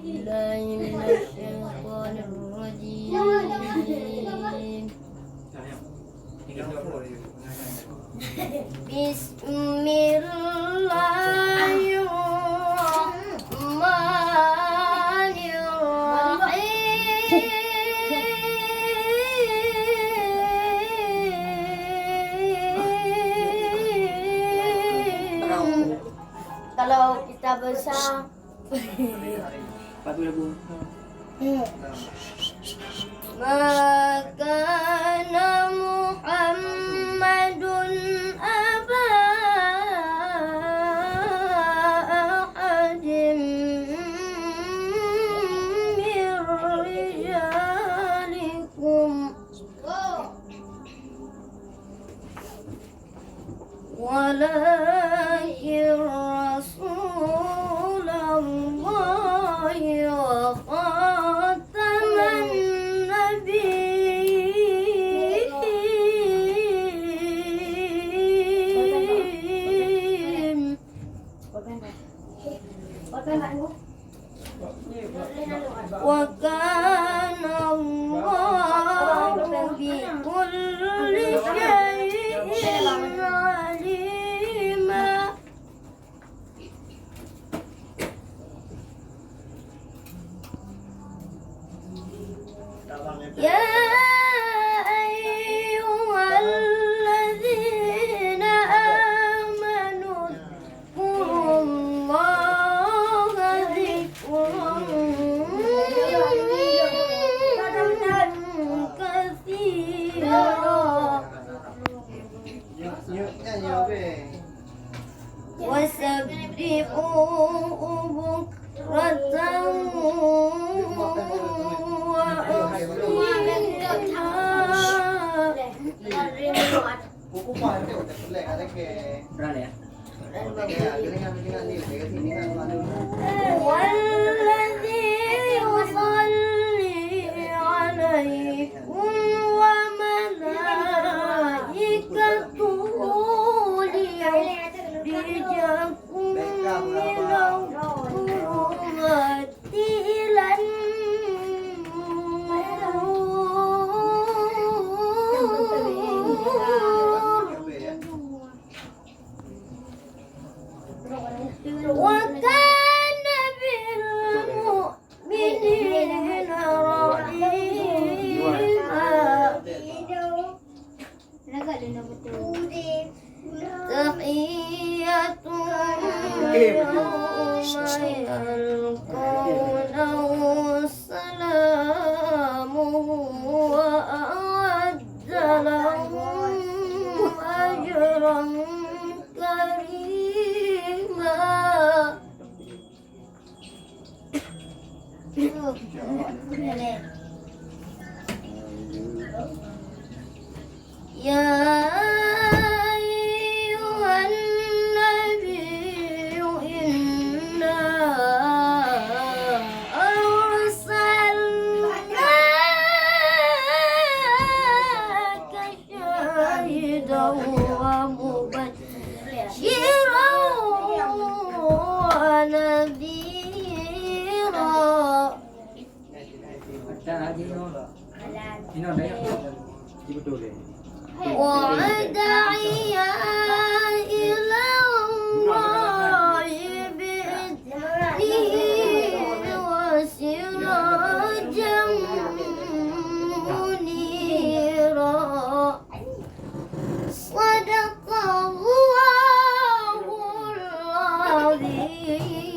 بالله من الشيطان الرجيم بسم الله الرحمن الرحيم. Kalau kita besar Makana Muhammadun aba ahadin min rijalikum walakin Rasulallahi wa khataman nabiyyin. Wa kana Allahu bi kulli shay'in alima. Ya ayyuhalladzina amanu dzkurullaha dzikran katsira wasabbihuhu bukratan wa والذي يصلي عليكم وملائكته ليخرجكم من الظلمات إلى وكان بالمؤمنين رحيما. تحيتهم يوم يلقونه السلام وأعد لهم أجرا كريما. يا أيها النبي إنا أرسلناك شاهدا ومبشرا ونذيرا وداعيا إلى الله بإذنه وسراجا منيرا. صدق الله العظيم.